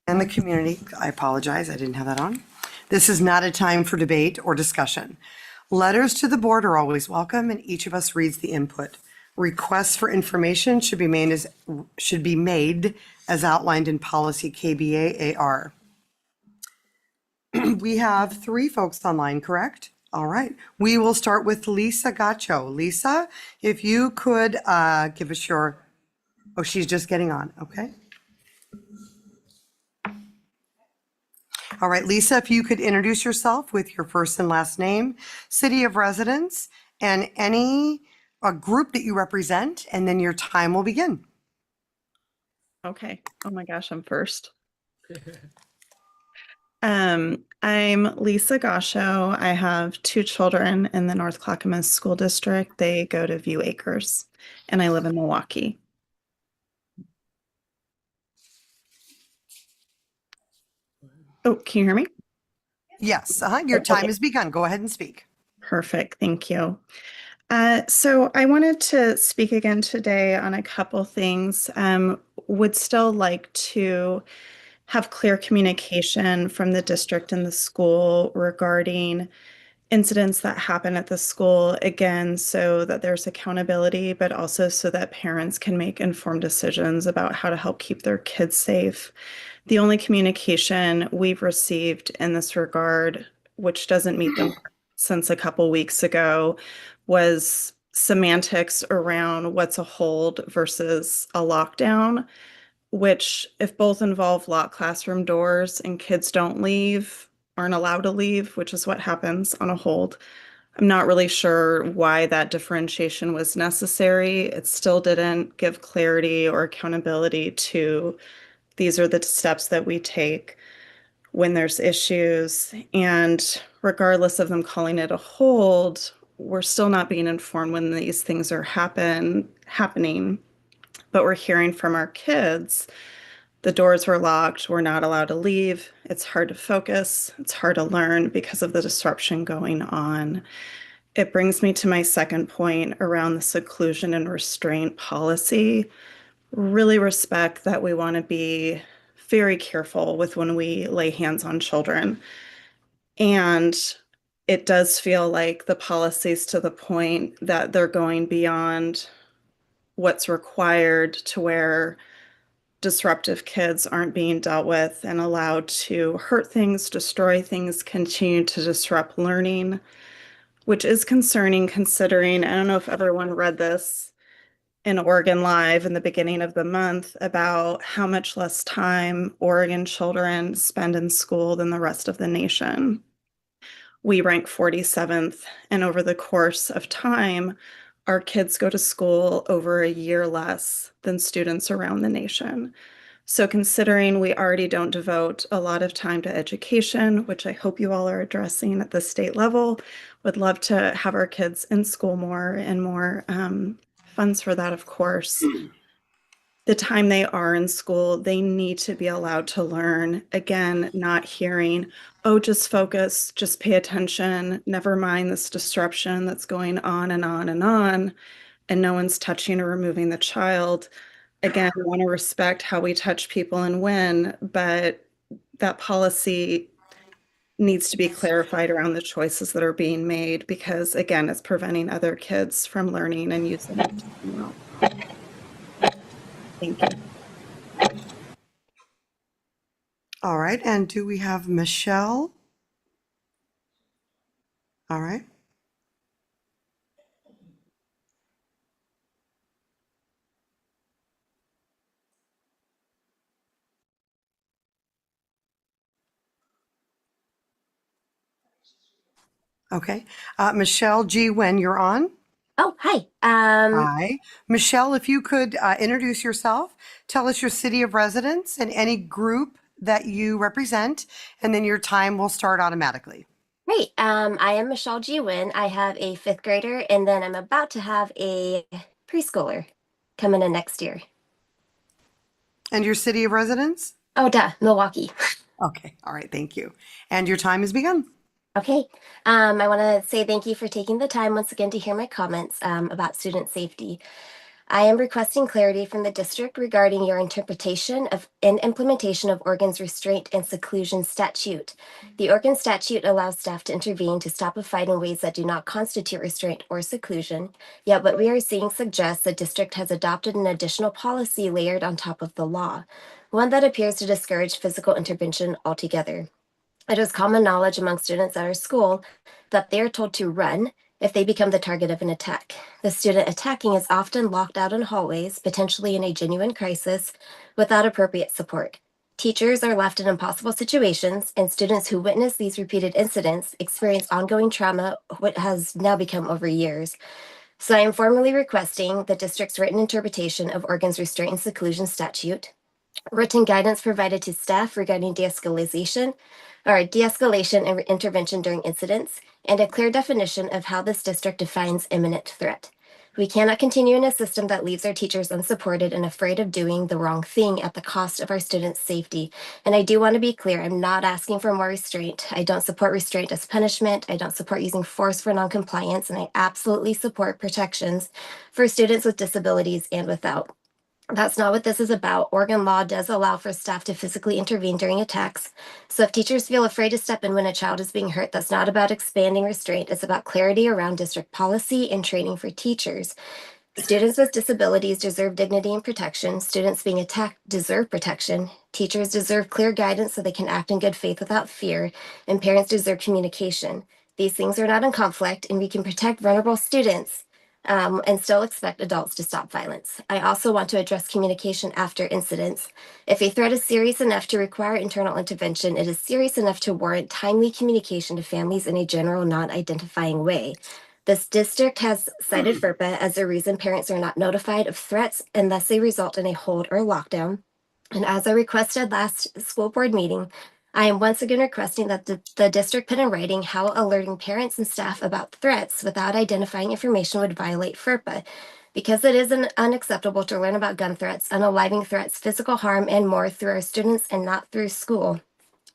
And the community. I apologize, I didn't have that on. This is not a time for debate or discussion. Letters to the board are always welcome, and each of us reads the input. Requests for information should be made as outlined in policy KBA-AR. We have 3 folks online, correct? All right. We will start with Lisa Gacho. Lisa, if you could give us your, oh, she's just getting on. Okay. All right, Lisa, if you could introduce yourself with your first and last name, city of residence, and a group that you represent, and then your time will begin. Okay. Oh my gosh, I'm first. I'm Lisa Gasho. I have 2 children in the North Clackamas School District. They go to View Acres, and I live in Milwaukee. Oh, can you hear me? Yes, your time has begun. Go ahead and speak. Perfect. Thank you. So I wanted to speak again today on a couple things. Would still like to have clear communication from the district and the school regarding incidents that happen at the school, again, so that there's accountability, but also so that parents can make informed decisions about how to help keep their kids safe. The only communication we've received in this regard, which doesn't meet the mark since a couple weeks ago, was semantics around what's a hold versus a lockdown, which, if both involve locked classroom doors and kids don't leave, aren't allowed to leave, which is what happens on a hold. I'm not really sure why that differentiation was necessary. It still didn't give clarity or accountability to these are the steps that we take when there's issues. And regardless of them calling it a hold, we're still not being informed when these things are happening. But we're hearing from our kids, the doors were locked, we're not allowed to leave, it's hard to focus, it's hard to learn because of the disruption going on. It brings me to my second point around the seclusion and restraint policy. Really respect that we want to be very careful with when we lay hands on children. And it does feel like the policies to the point that they're going beyond what's required to where disruptive kids aren't being dealt with and allowed to hurt things, destroy things, continue to disrupt learning, which is concerning considering, I don't know if everyone read this in Oregon Live in the beginning of the month about how much less time Oregon children spend in school than the rest of the nation. We rank 47th, and over the course of time, our kids go to school over a year less than students around the nation. So considering we already don't devote a lot of time to education, which I hope you all are addressing at the state level, would love to have our kids in school more and more funds for that, of course. The time they are in school, they need to be allowed to learn. Again, not hearing, oh, just focus, just pay attention, never mind this disruption that's going on and on and on, and no one's touching or removing the child. Again, I want to respect how we touch people and when, but that policy needs to be clarified around the choices that are being made because, again, it's preventing other kids from learning and using it. Thank you. All right, and do we have Michelle? All right. Okay. Michelle G. Wen, you're on. Oh, hi. Hi. Michelle, if you could introduce yourself, tell us your city of residence and any group that you represent, and then your time will start automatically. Great. I am Michelle G. Wynn. I have a 5th grader, and then I'm about to have a preschooler coming in next year. And your city of residence? Oh, duh, Milwaukee. Okay. All right. Thank you. And your time has begun. Okay. I want to say thank you for taking the time once again to hear my comments about student safety. I am requesting clarity from the district regarding your interpretation of and implementation of Oregon's restraint and seclusion statute. The Oregon statute allows staff to intervene to stop a fight in ways that do not constitute restraint or seclusion, yet what we are seeing suggests the district has adopted an additional policy layered on top of the law, one that appears to discourage physical intervention altogether. It is common knowledge among students at our school that they are told to run if they become the target of an attack. The student attacking is often locked out in hallways, potentially in a genuine crisis, without appropriate support. Teachers are left in impossible situations, and students who witness these repeated incidents experience ongoing trauma, what has now become over years. So I am formally requesting the district's written interpretation of Oregon's restraint and seclusion statute, written guidance provided to staff regarding de-escalation and intervention during incidents, and a clear definition of how this district defines imminent threat. We cannot continue in a system that leaves our teachers unsupported and afraid of doing the wrong thing at the cost of our students' safety. And I do want to be clear, I'm not asking for more restraint. I don't support restraint as punishment. I don't support using force for noncompliance, and I absolutely support protections for students with disabilities and without. That's not what this is about. Oregon law does allow for staff to physically intervene during attacks. So if teachers feel afraid to step in when a child is being hurt, that's not about expanding restraint. It's about clarity around district policy and training for teachers. Students with disabilities deserve dignity and protection. Students being attacked deserve protection. Teachers deserve clear guidance so they can act in good faith without fear. And parents deserve communication. These things are not in conflict, and we can protect vulnerable students and still expect adults to stop violence. I also want to address communication after incidents. If a threat is serious enough to require internal intervention, it is serious enough to warrant timely communication to families in a general, non-identifying way. This district has cited FERPA as the reason parents are not notified of threats unless they result in a hold or lockdown. And as I requested last school board meeting, I am once again requesting that the district put in writing how alerting parents and staff about threats without identifying information would violate FERPA. Because it is unacceptable to learn about gun threats, unaliving threats, physical harm, and more through our students and not through school.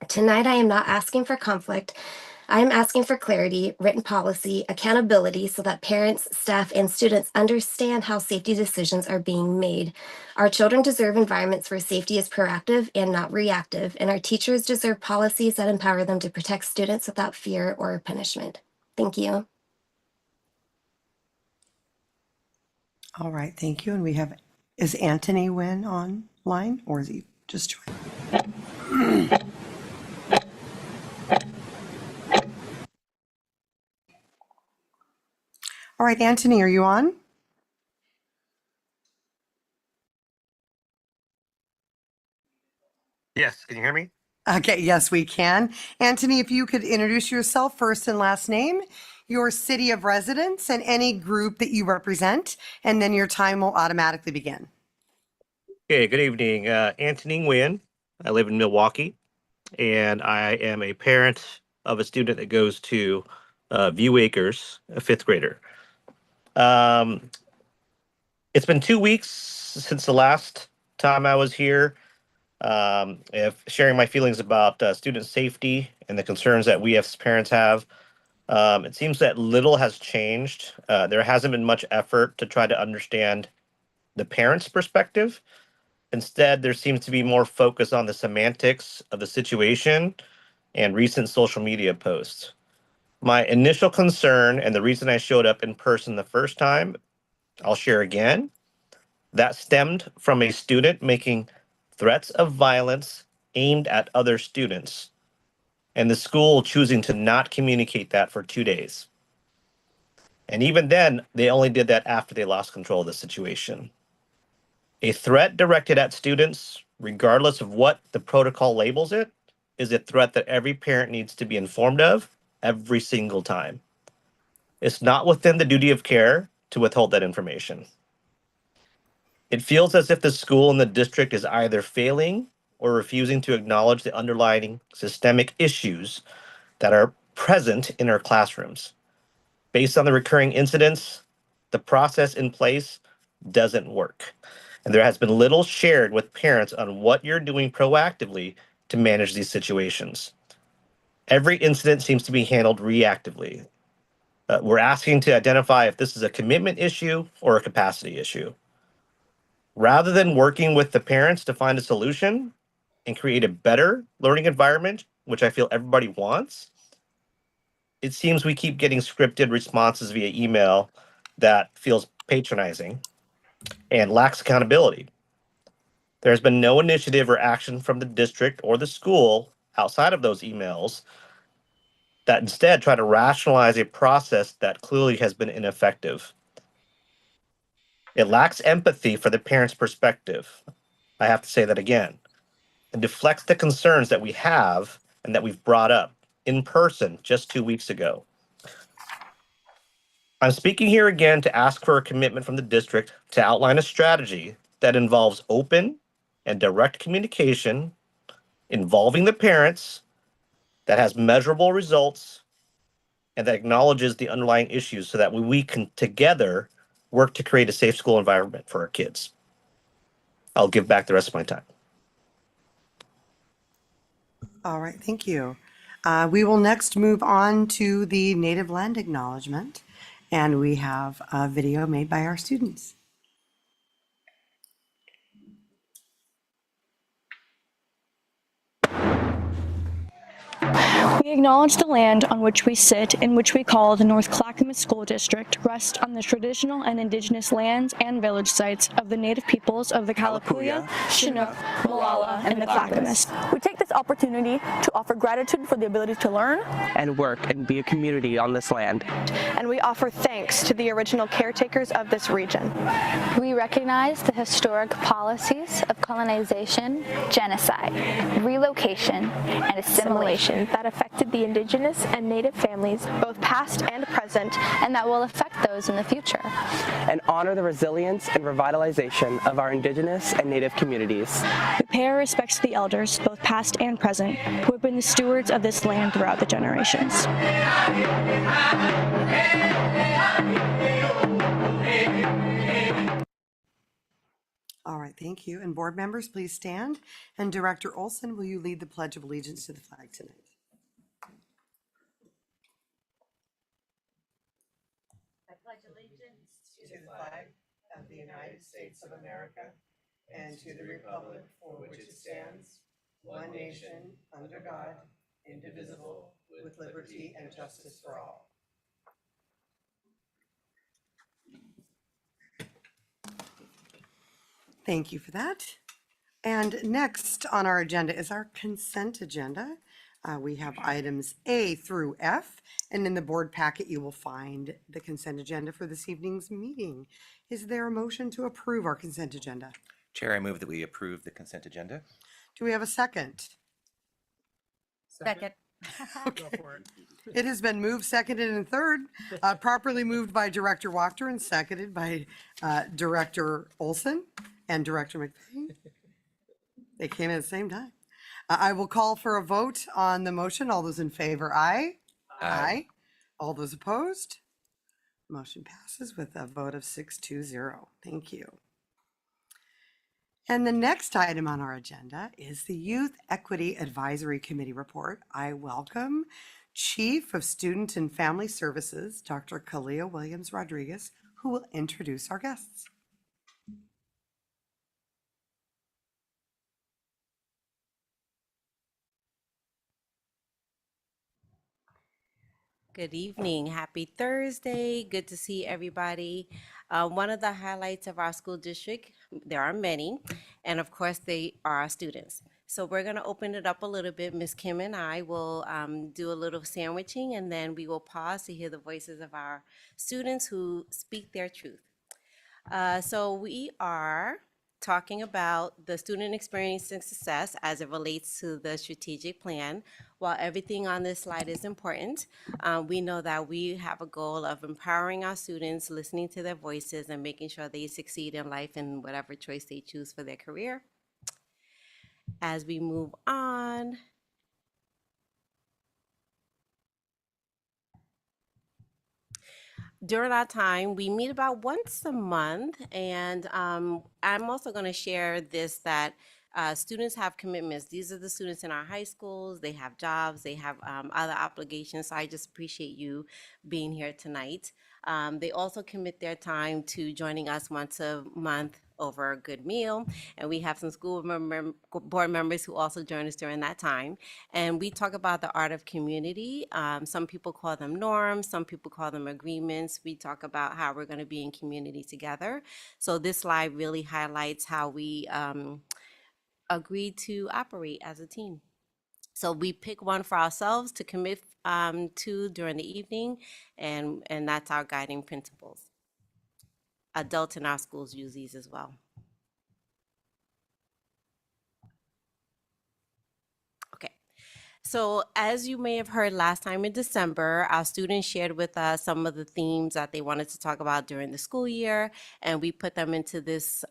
Tonight, I am not asking for conflict. I am asking for clarity, written policy, accountability so that parents, staff, and students understand how safety decisions are being made. Our children deserve environments where safety is proactive and not reactive, and our teachers deserve policies that empower them to protect students without fear or punishment. Thank you. All right, thank you. And is Anthony Wynn online, or is he just joining? All right, Anthony, are you on? Yes, can you hear me? Okay, yes, we can. Anthony, if you could introduce yourself, first and last name, your city of residence, and any group that you represent, and then your time will automatically begin. Okay, good evening. Anthony Nguyen. I live in Milwaukee, and I am a parent of a student that goes to View Acres, a fifth grader. It's been 2 weeks since the last time I was here, if sharing my feelings about student safety and the concerns that we as parents have. It seems that little has changed. There hasn't been much effort to try to understand the parent's perspective. Instead, there seems to be more focus on the semantics of the situation and recent social media posts. My initial concern and the reason I showed up in person the first time, I'll share again, that stemmed from a student making threats of violence aimed at other students, and the school choosing to not communicate that for 2 days. And even then, they only did that after they lost control of the situation. A threat directed at students, regardless of what the protocol labels it, is a threat that every parent needs to be informed of every single time. It's not within the duty of care to withhold that information. It feels as if the school and the district is either failing or refusing to acknowledge the underlying systemic issues that are present in our classrooms. Based on the recurring incidents, the process in place doesn't work. And there has been little shared with parents on what you're doing proactively to manage these situations. Every incident seems to be handled reactively. We're asking to identify if this is a commitment issue or a capacity issue. Rather than working with the parents to find a solution and create a better learning environment, which I feel everybody wants, it seems we keep getting scripted responses via email that feels patronizing and lacks accountability. There's been no initiative or action from the district or the school outside of those emails that instead try to rationalize a process that clearly has been ineffective. It lacks empathy for the parent's perspective. I have to say that again. And deflects the concerns that we have and that we've brought up in person just 2 weeks ago. I'm speaking here again to ask for a commitment from the district to outline a strategy that involves open and direct communication involving the parents, that has measurable results, and that acknowledges the underlying issues so that we can together work to create a safe school environment for our kids. I'll give back the rest of my time. All right, thank you. We will next move on to the native land acknowledgement, and we have a video made by our students. We acknowledge the land on which we sit, in which we call the North Clackamas School District, rests on the traditional and indigenous lands and village sites of the native peoples of the Kalapuya, Chinook, Molalla, and the Clackamas. We take this opportunity to offer gratitude for the ability to learn and work and be a community on this land. And we offer thanks to the original caretakers of this region. We recognize the historic policies of colonization, genocide, relocation, and assimilation that affected the indigenous and native families, both past and present, and that will affect those in the future. And honor the resilience and revitalization of our indigenous and native communities. We pay our respects to the elders, both past and present, who have been the stewards of this land throughout the generations. All right, thank you. And board members, please stand. And Director Olson, will you lead the Pledge of Allegiance to the flag tonight? I pledge allegiance to the flag of the United States of America and to the republic for which it stands, one nation, under God, indivisible, with liberty and justice for all. Thank you for that. And next on our agenda is our consent agenda. We have items A through F, and in the board packet you will find the consent agenda for this evening's meeting. Is there a motion to approve our consent agenda? Chair, I move that we approve the consent agenda. Do we have a second? Second. Okay. It has been moved, seconded, and third, properly moved by Director Wachter and seconded by Director Olson and Director McVeigh. They came in at the same time. I will call for a vote on the motion. All those in favor, aye. Aye. All those opposed? Motion passes with a vote of 6-0. Thank you. And the next item on our agenda is the Youth Equity Advisory Committee report. I welcome Chief of Student and Family Services, Dr. Kalia Williams-Rodriguez, who will introduce our guests. Good evening. Happy Thursday. Good to see everybody. One of the highlights of our school district, there are many, and of course they are our students. So we're going to open it up a little bit. Ms. Kim and I will do a little sandwiching, and then we will pause to hear the voices of our students who speak their truth. So we are talking about the student experience and success as it relates to the strategic plan. While everything on this slide is important, we know that we have a goal of empowering our students, listening to their voices, and making sure they succeed in life in whatever choice they choose for their career. As we move on, during our time, we meet about once a month, and I'm also going to share this, that students have commitments. These are the students in our high schools. They have jobs. They have other obligations. So I just appreciate you being here tonight. They also commit their time to joining us once a month over a good meal. And we have some board members who also join us during that time. And we talk about the art of community. Some people call them norms, some people call them agreements. We talk about how we're going to be in community together. So this slide really highlights how we agree to operate as a team. So we pick one for ourselves to commit to during the evening, and that's our guiding principles. Adults in our schools use these as well. Okay. So as you may have heard last time in December, our students shared with us some of the themes that they wanted to talk about during the school year, and we put them into this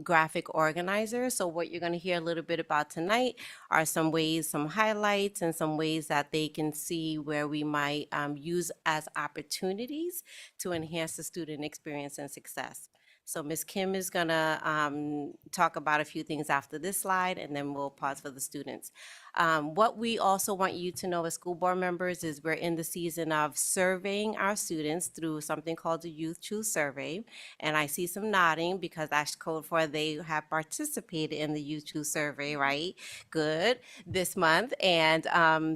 graphic organizer. So what you're going to hear a little bit about tonight are some ways, some highlights, and some ways that they can see where we might use as opportunities to enhance the student experience and success. So Ms. Kim is going to talk about a few things after this slide, and then we'll pause for the students. What we also want you to know as school board members is we're in the season of surveying our students through something called the Youth Choose Survey. And I see some nodding because that's code for they have participated in the Youth Choose Survey, right? Good, this month. And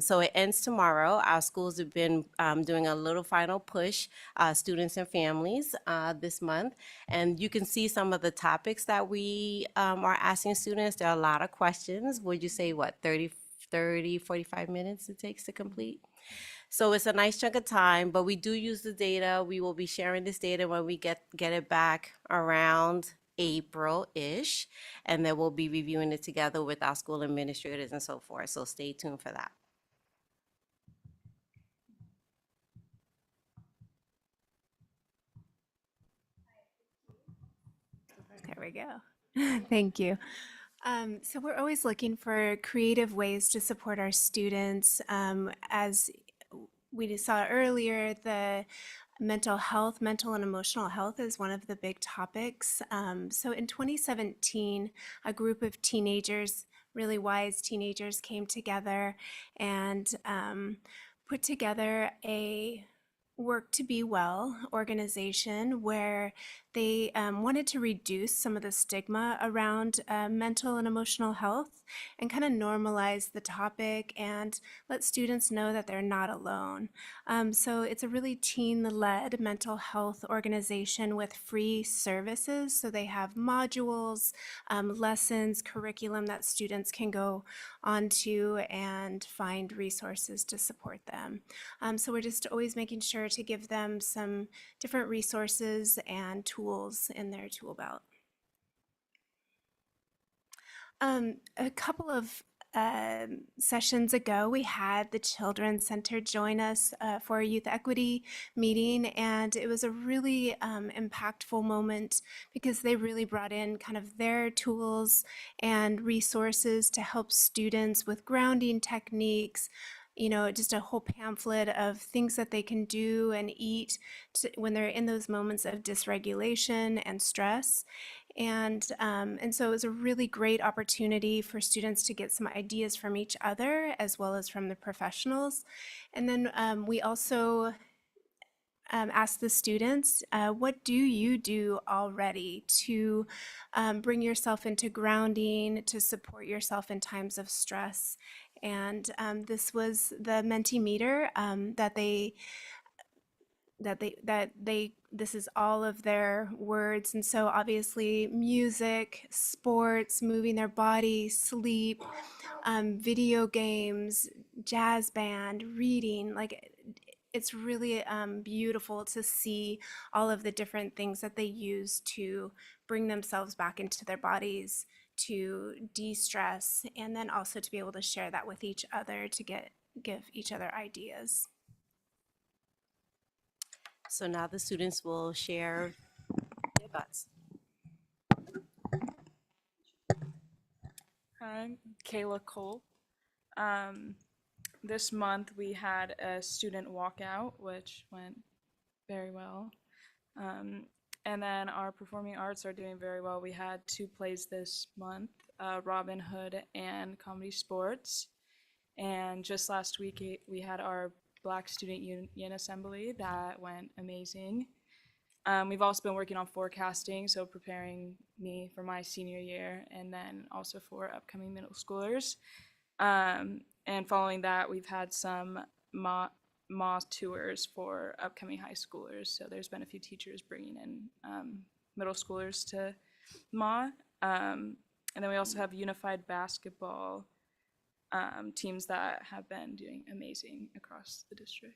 so it ends tomorrow. Our schools have been doing a little final push, students and families this month. And you can see some of the topics that we are asking students. There are a lot of questions. Would you say what, 45 minutes it takes to complete? So it's a nice chunk of time, but we do use the data. We will be sharing this data when we get it back around April-ish, and then we'll be reviewing it together with our school administrators and so forth. So stay tuned for that. There we go. Thank you. So we're always looking for creative ways to support our students. As we saw earlier, the mental and emotional health is one of the big topics. So in 2017, a group of teenagers, really wise teenagers, came together and put together a Work to Be Well organization where they wanted to reduce some of the stigma around mental and emotional health and kind of normalize the topic and let students know that they're not alone. So it's a really teen-led mental health organization with free services. So they have modules, lessons, curriculum that students can go onto and find resources to support them. So we're just always making sure to give them some different resources and tools in their tool belt. A couple of sessions ago, we had the Children's Center join us for a youth equity meeting, and it was a really impactful moment because they really brought in kind of their tools and resources to help students with grounding techniques, just a whole pamphlet of things that they can do and eat when they're in those moments of dysregulation and stress. And so it was a really great opportunity for students to get some ideas from each other as well as from the professionals. And then we also asked the students, what do you do already to bring yourself into grounding, to support yourself in times of stress? And this was the Mentimeter this is all of their words. And so obviously music, sports, moving their body, sleep, video games, jazz band, reading, like it's really beautiful to see all of the different things that they use to bring themselves back into their bodies, to de-stress, and then also to be able to share that with each other to give each other ideas. So now the students will share their thoughts. I'm Kayla Cole. This month we had a student walkout, which went very well. And then our performing arts are doing very well. We had 2 plays this month, Robin Hood and Comedy Sports. And just last week we had our Black Student Union Assembly that went amazing. We've also been working on forecasting, so preparing me for my senior year and then also for upcoming middle schoolers. And following that, we've had some MA tours for upcoming high schoolers. So there's been a few teachers bringing in middle schoolers to MA. And then we also have unified basketball teams that have been doing amazing across the district.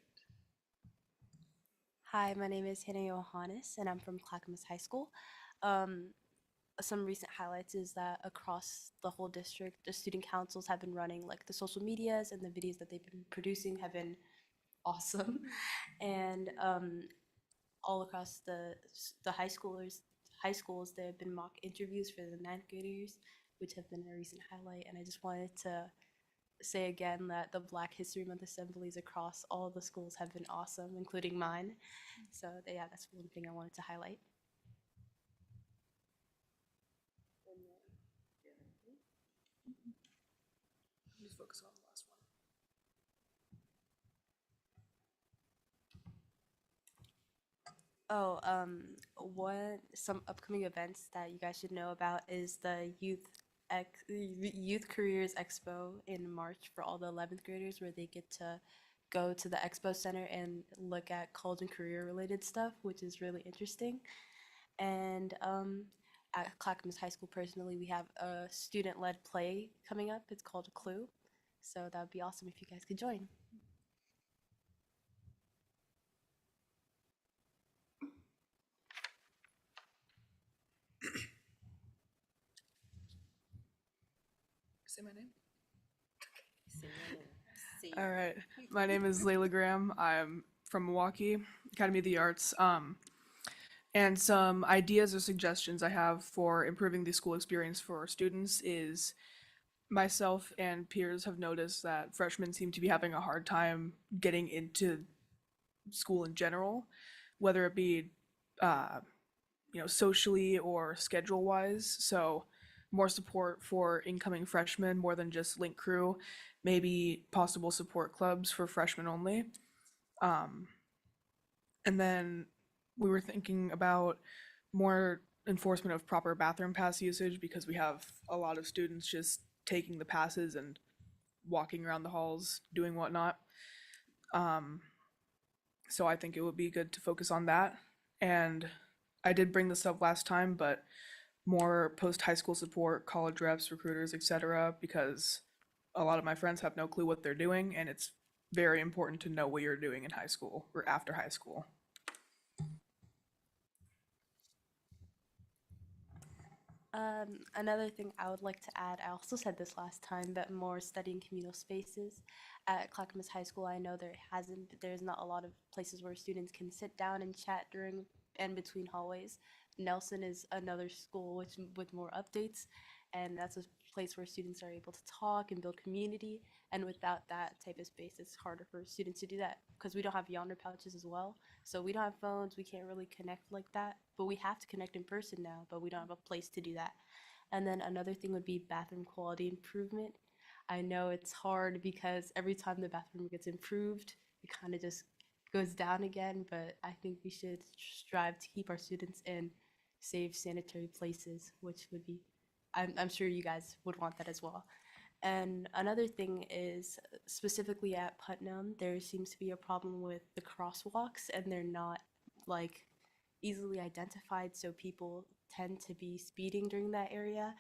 Hi, my name is Hannah Johannes, and I'm from Clackamas High School. Some recent highlights is that across the whole district, the student councils have been running like the social medias, and the videos that they've been producing have been awesome. And all across the high schools, there have been mock interviews for the ninth graders, which have been a recent highlight. And I just wanted to say again that the Black History Month assemblies across all of the schools have been awesome, including mine. So yeah, that's one thing I wanted to highlight. Just focus on the last one. What some upcoming events that you guys should know about is the Youth Careers Expo in March for all the 11th graders, where they get to go to the expo center and look at college and career related stuff, which is really interesting. And at Clackamas High School, personally, we have a student-led play coming up. It's called Clue. So that would be awesome if you guys could join. Say my name? See. All right. My name is Layla Graham. I'm from Milwaukee, Academy of the Arts. And some ideas or suggestions I have for improving the school experience for students is myself and peers have noticed that freshmen seem to be having a hard time getting into school in general, whether it be, socially or schedule wise. So more support for incoming freshmen more than just link crew, maybe possible support clubs for freshmen only. And then we were thinking about more enforcement of proper bathroom pass usage because we have a lot of students just taking the passes and walking around the halls doing whatnot. So I think it would be good to focus on that. And I did bring this up last time, but more post-high school support, college reps, recruiters, etc., because a lot of my friends have no clue what they're doing, and it's very important to know what you're doing in high school or after high school. Another thing I would like to add, I also said this last time, but more studying communal spaces. At Clackamas High School, I know there's not a lot of places where students can sit down and chat during and between hallways. Nelson is another school with more updates, and that's a place where students are able to talk and build community. And without that type of space, it's harder for students to do that because we don't have yonder pouches as well. So we don't have phones, we can't really connect like that, but we have to connect in person now, but we don't have a place to do that. And then another thing would be bathroom quality improvement. I know it's hard because every time the bathroom gets improved, it kind of just goes down again, but I think we should strive to keep our students in safe sanitary places, which would be, I'm sure you guys would want that as well. And another thing is specifically at Putnam, there seems to be a problem with the crosswalks and they're not like easily identified, so people tend to be speeding during that area.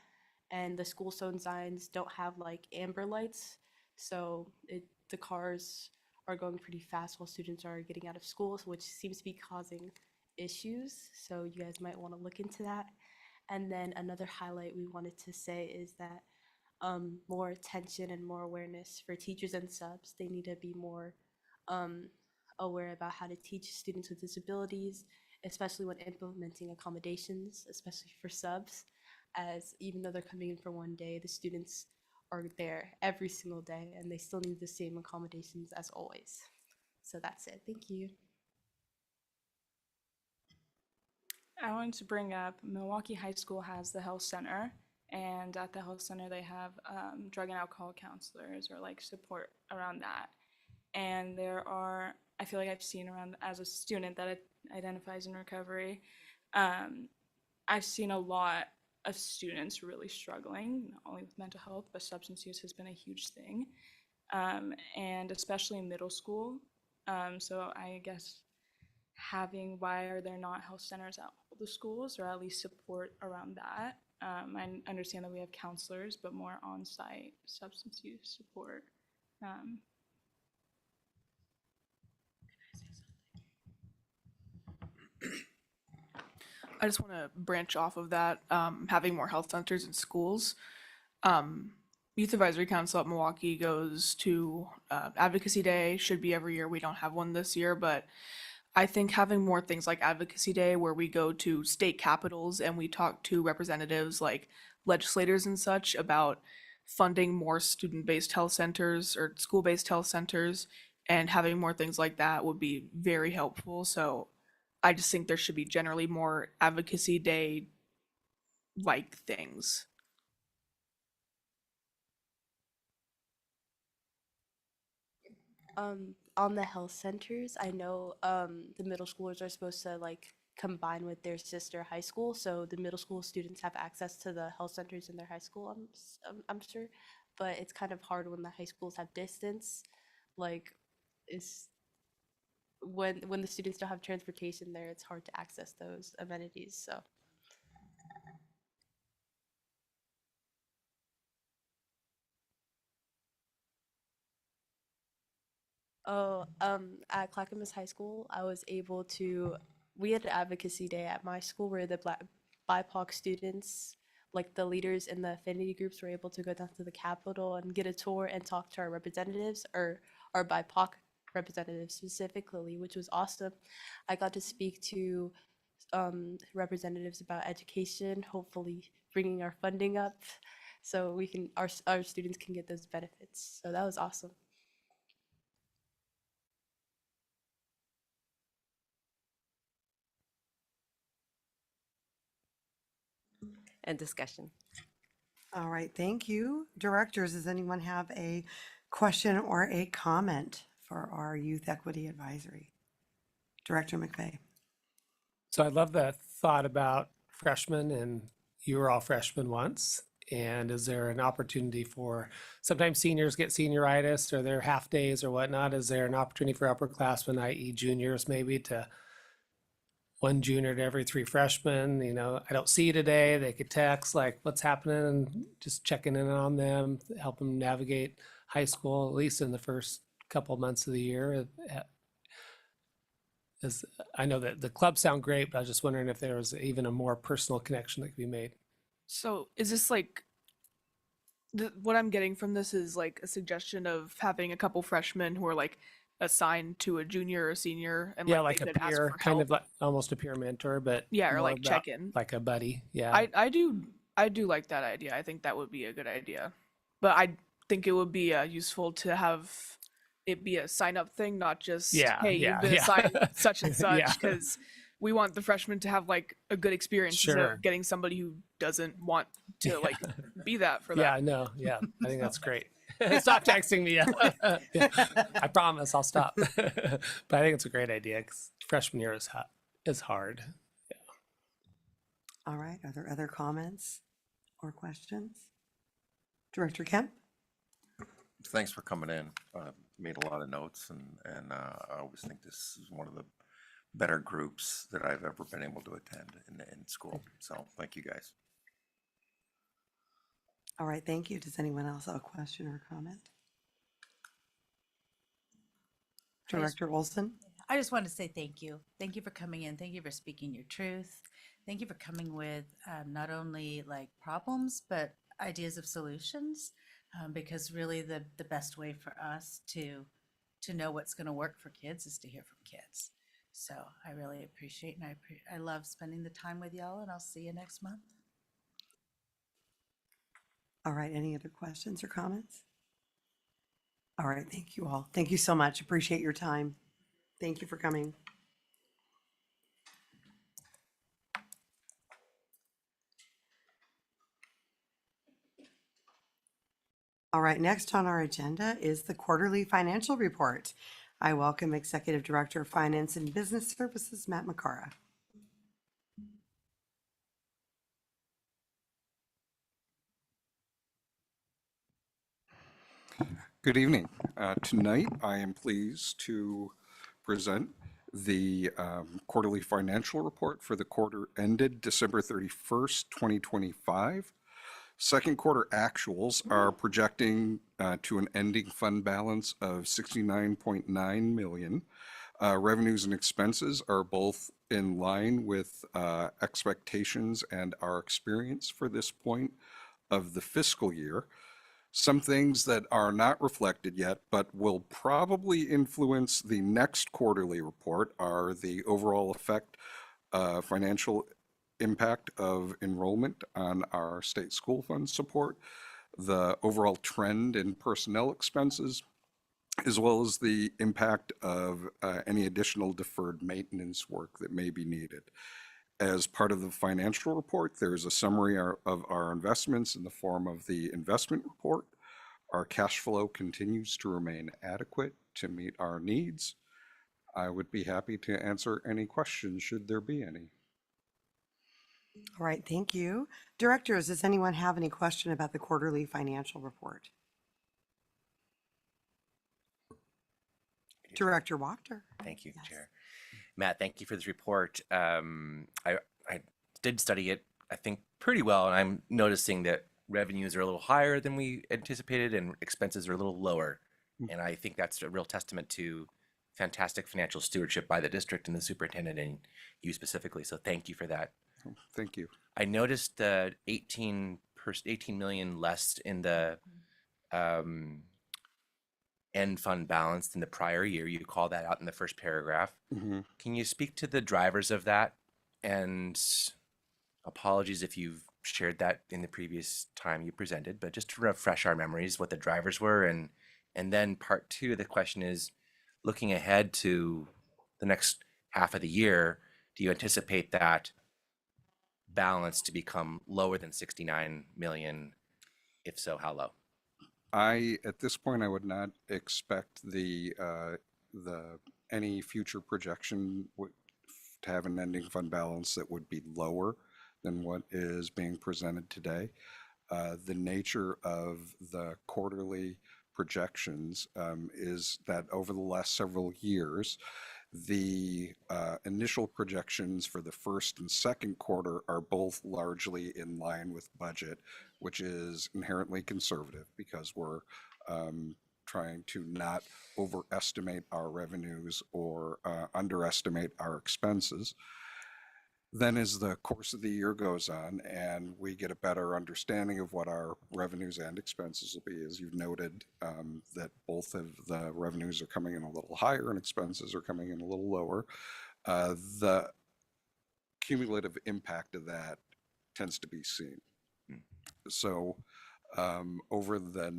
And the school zone signs don't have like amber lights, so the cars are going pretty fast while students are getting out of school, which seems to be causing issues. So you guys might want to look into that. And then another highlight we wanted to say is that more attention and more awareness for teachers and subs. They need to be more aware about how to teach students with disabilities, especially when implementing accommodations, especially for subs, as even though they're coming in for one day, the students are there every single day and they still need the same accommodations as always. So that's it. Thank you. I wanted to bring up Milwaukee High School has the health center, and at the health center they have drug and alcohol counselors or like support around that. And there are, I feel like I've seen around as a student that identifies in recovery. I've seen a lot of students really struggling, not only with mental health, but substance use has been a huge thing, and especially in middle school. So I guess having, why are there not health centers at all the schools, or at least support around that? I understand that we have counselors, but more on-site substance use support. I just want to branch off of that, having more health centers in schools. Youth Advisory Council at Milwaukee goes to Advocacy Day, should be every year. We don't have one this year, but I think having more things like Advocacy Day where we go to state capitals and we talk to representatives like legislators and such about funding more student-based health centers or school-based health centers, and having more things like that would be very helpful. So I just think there should be generally more Advocacy Day like things. On the health centers, I know the middle schoolers are supposed to like combine with their sister high school, so the middle school students have access to the health centers in their high school. I'm sure, but it's kind of hard when the high schools have distance. Like, it's when the students don't have transportation there, it's hard to access those amenities. So. Oh, at Clackamas High School, I was able to. We had an advocacy day at my school where the Black BIPOC students, like the leaders in the affinity groups, were able to go down to the Capitol and get a tour and talk to our representatives, or our BIPOC representatives specifically, which was awesome. I got to speak to representatives about education, hopefully bringing our funding up so we can our students can get those benefits. So that was awesome. And discussion. All right, thank you. Directors, does anyone have a question or a comment for our Youth Equity Advisory? Director McVeigh. So I love that thought about freshmen, and you were all freshmen once. And is there an opportunity for, sometimes seniors get senioritis or their half days or whatnot? Is there an opportunity for upperclassmen, i.e. juniors, maybe to one junior to every 3 freshmen? You know, I don't see you today. They could text like, what's happening, and just checking in on them, help them navigate high school, at least in the first couple months of the year. As I know that the clubs sound great, but I was just wondering if there was even a more personal connection that could be made. So is this like, what I'm getting from this is like a suggestion of having a couple freshmen who are like assigned to a junior or senior, and Yeah, like like they a could ask peer, for kind help. of like almost a peer mentor, but Yeah, or more like about check in. like a buddy. Yeah. I do like that idea. I think that would be a good idea. But I think it would be useful to have it be a sign up thing, not just, hey, you've been assigned such and Yeah. such, because we want the freshmen to have like a good experience instead Sure. of getting somebody who doesn't want to like be that for Yeah, them. I know. Yeah, I think that's great. Stop texting me. Yeah. I promise I'll stop. But I think it's a great idea because freshman year is hard. Yeah. All right, are there other comments or questions? Director Kemp? Thanks for coming in. Made a lot of notes, and I always think this is one of the better groups that I've ever been able to attend in school. So thank you guys. All right, thank you. Does anyone else have a question or comment? Director Olson? I just want to say thank you. Thank you for coming in. Thank you for speaking your truth. Thank you for coming with not only like problems, but ideas of solutions, because really the best way for us to know what's going to work for kids is to hear from kids. So I really appreciate, and I love spending the time with y'all, and I'll see you next month. All right, any other questions or comments? All right, thank you all. Thank you so much. Appreciate your time. Thank you for coming. All right, next on our agenda is the quarterly financial report. I welcome Executive Director of Finance and Business Services, Matt McCara. Good evening. Tonight, I am pleased to present the quarterly financial report for the quarter ended December 31st, 2025. Second quarter actuals are projecting to an ending fund balance of $69.9 million. Revenues and expenses are both in line with expectations and our experience for this point of the fiscal year. Some things that are not reflected yet, but will probably influence the next quarterly report, are the overall effect, financial impact of enrollment on our state school fund support, the overall trend in personnel expenses, as well as the impact of any additional deferred maintenance work that may be needed. As part of the financial report, there's a summary of our investments in the form of the investment report. Our cash flow continues to remain adequate to meet our needs. I would be happy to answer any questions should there be any. All right, thank you. Directors, does anyone have any question about the quarterly financial report? Director Wachter. Thank you, Chair. Matt, thank you for this report. I did study it, I think, pretty well, and I'm noticing that revenues are a little higher than we anticipated and expenses are a little lower. And I think that's a real testament to fantastic financial stewardship by the district and the superintendent and you specifically. So thank you for that. Thank you. I noticed the 18 million less in the end fund balance than the prior year. You call that out in the first paragraph. Can you speak to the drivers of that? And apologies if you've shared that in the previous time you presented, but just to refresh our memories, what the drivers were. And then part two of the question is, looking ahead to the next half of the year, do you anticipate that balance to become lower than 69 million? If so, how low? At this point, I would not expect any future projection to have an ending fund balance that would be lower than what is being presented today. The nature of the quarterly projections is that over the last several years, the initial projections for the first and second quarter are both largely in line with budget, which is inherently conservative because we're trying to not overestimate our revenues or underestimate our expenses. Then as the course of the year goes on and we get a better understanding of what our revenues and expenses will be, as you've noted, that both of the revenues are coming in a little higher and expenses are coming in a little lower, the cumulative impact of that tends to be seen. So in the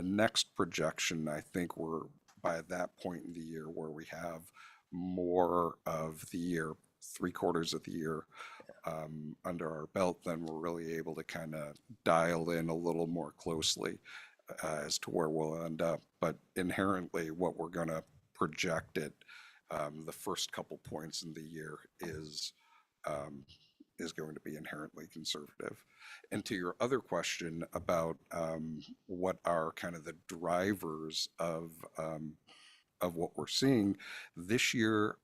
next projection, I think we're by that point in the year where we have more of the year, 3/4 of the year under our belt, then we're really able to kind of dial in a little more closely as to where we'll end up. But inherently, what we're going to project it, the first couple points in the year is going to be inherently conservative. And to your other question about what are kind of the drivers of what we're seeing this year,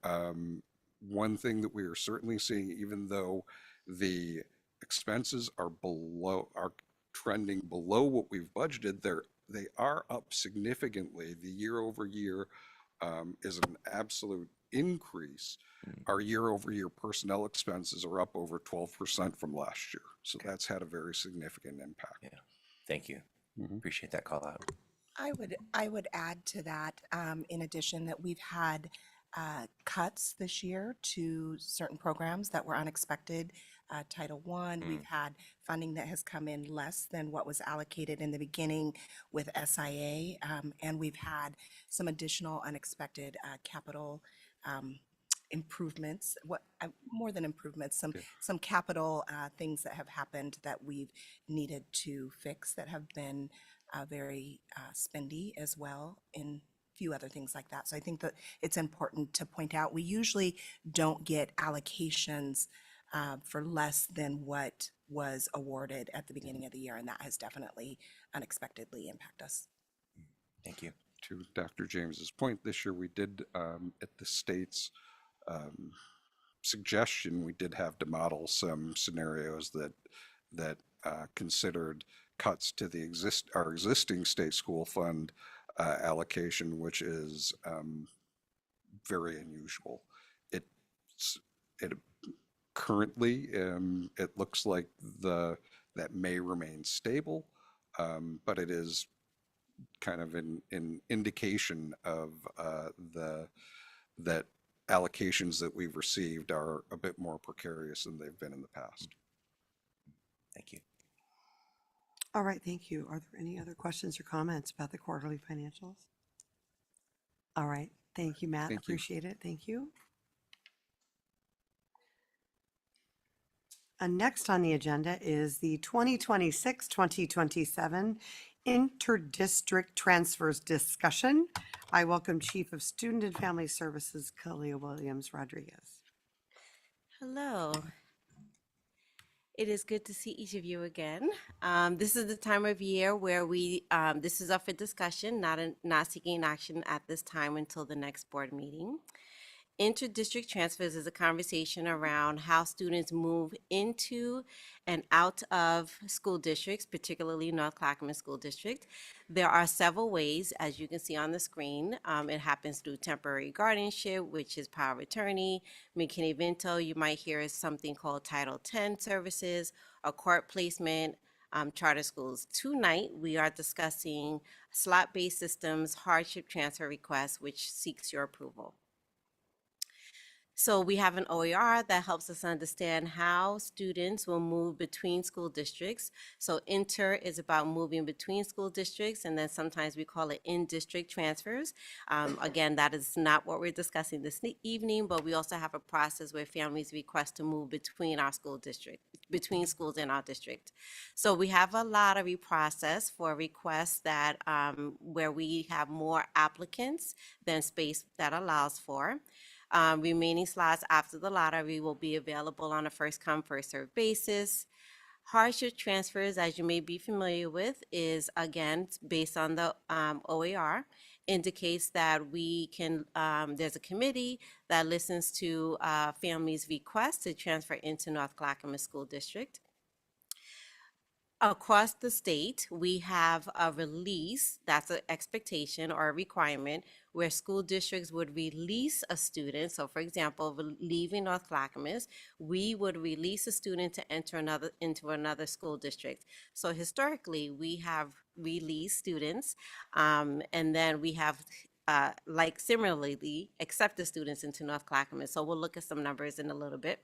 one thing that we are certainly seeing, even though the expenses are trending below what we've budgeted, they are up significantly. The year-over-year is an absolute increase. Our year-over-year personnel expenses are up over 12% from last year. So that's had a very significant impact. Yeah. Thank you. Appreciate that call out. I would add to that, in addition, that we've had cuts this year to certain programs that were unexpected. Title I, we've had funding that has come in less than what was allocated in the beginning with SIA, and we've had some additional unexpected capital improvements, more than improvements, some capital things that have happened that we've needed to fix that have been very spendy as well in few other things like that. So I think that it's important to point out, we usually don't get allocations for less than what was awarded at the beginning of the year, and that has definitely unexpectedly impacted us. Thank you. To Dr. James's point, this year we did, at the state's suggestion, we did have to model some scenarios that considered cuts to the our existing state school fund allocation, which is very unusual. It currently it looks like that may remain stable, but it is kind of an indication of that allocations that we've received are a bit more precarious than they've been in the past. Thank you. All right, thank you. Are there any other questions or comments about the quarterly financials? All right, thank you, Matt. Thank you. Appreciate it. Thank you. Next on the agenda is the 2026-2027 Interdistrict Transfers Discussion. I welcome Chief of Student and Family Services, Kalia Williams Rodriguez. Hello. It is good to see each of you again. This is the time of year where this is up for discussion, not seeking action at this time until the next board meeting. Interdistrict transfers is a conversation around how students move into and out of school districts, particularly North Clackamas School District. There are several ways, as you can see on the screen. It happens through temporary guardianship, which is power of attorney. McKinney-Vento, you might hear is something called Title X services, or court placement, charter schools. Tonight, we are discussing slot-based systems hardship transfer request, which seeks your approval. So we have an OER that helps us understand how students will move between school districts. So inter is about moving between school districts, and then sometimes we call it in-district transfers. Again, that is not what we're discussing this evening, but we also have a process where families request to move between our school district, between schools in our district. So we have a lottery process for requests that where we have more applicants than space that allows for. Remaining slots after the lottery will be available on a first-come, first-served basis. Hardship transfers, as you may be familiar with, is again based on the OER, indicates that we can, there's a committee that listens to families' requests to transfer into North Clackamas School District. Across the state, we have a release, that's an expectation or a requirement, where school districts would release a student. So for example, leaving North Clackamas, we would release a student to enter into another school district. So historically, we have released students, and then we have like similarly accepted students into North Clackamas. So we'll look at some numbers in a little bit.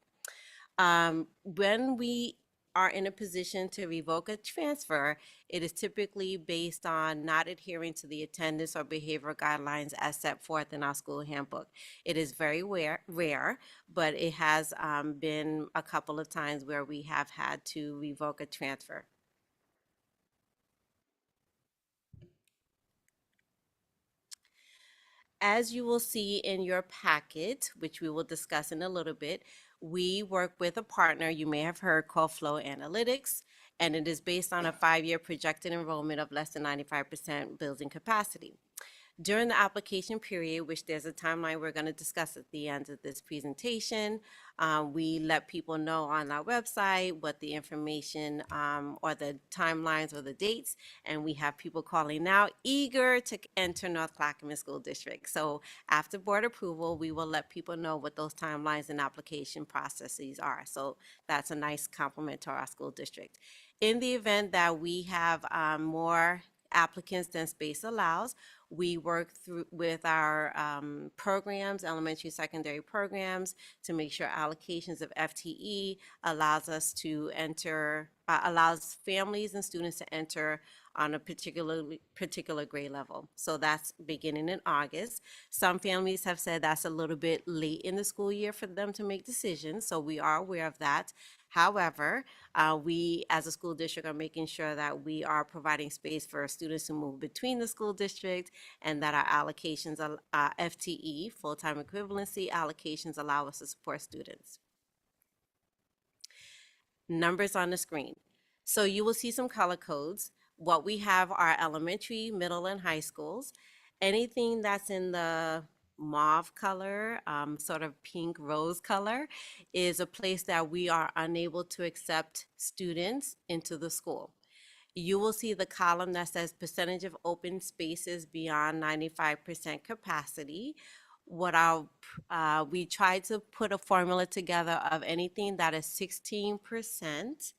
When we are in a position to revoke a transfer, it is typically based on not adhering to the attendance or behavioral guidelines as set forth in our school handbook. It is very rare, but it has been a couple of times where we have had to revoke a transfer. As you will see in your packet, which we will discuss in a little bit, we work with a partner you may have heard called Flow Analytics, and it is based on a 5-year projected enrollment of less than 95% building capacity. During the application period, which there's a timeline we're going to discuss at the end of this presentation, we let people know on our website what the information or the timelines or the dates, and we have people calling now eager to enter North Clackamas School District. So after board approval, we will let people know what those timelines and application processes are. So that's a nice compliment to our school district. In the event that we have more applicants than space allows, we work with our programs, elementary, secondary programs, to make sure allocations of FTE allows us to enter, allows families and students to enter on a particular grade level. So that's beginning in August. Some families have said that's a little bit late in the school year for them to make decisions, so we are aware of that. However, we as a school district are making sure that we are providing space for students to move between the school district and that our allocations, FTE, full-time equivalency allocations, allow us to support students. Numbers on the screen. So you will see some color codes. What we have are elementary, middle, and high schools. Anything that's in the mauve color, sort of pink rose color, is a place that we are unable to accept students into the school. You will see the column that says percentage of open spaces beyond 95% capacity. We tried to put a formula together of anything that is 16%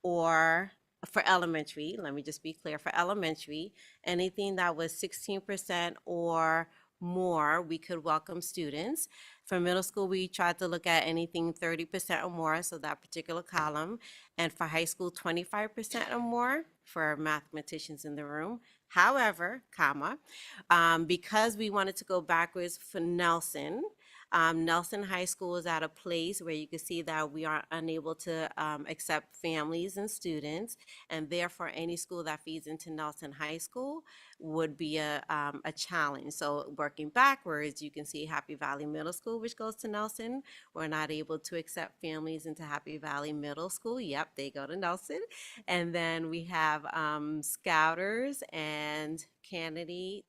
or for elementary, let me just be clear, for elementary, anything that was 16% or more, we could welcome students. For middle school, we tried to look at anything 30% or more, so that particular column. And for high school, 25% or more for mathematicians in the room. However, because we wanted to go backwards for Nelson, Nelson High School is at a place where you can see that we are unable to accept families and students, and therefore any school that feeds into Nelson High School would be a challenge. So working backwards, you can see Happy Valley Middle School, which goes to Nelson. We're not able to accept families into Happy Valley Middle School. Yep, they go to Nelson. And then we have Scouters and Kennedy,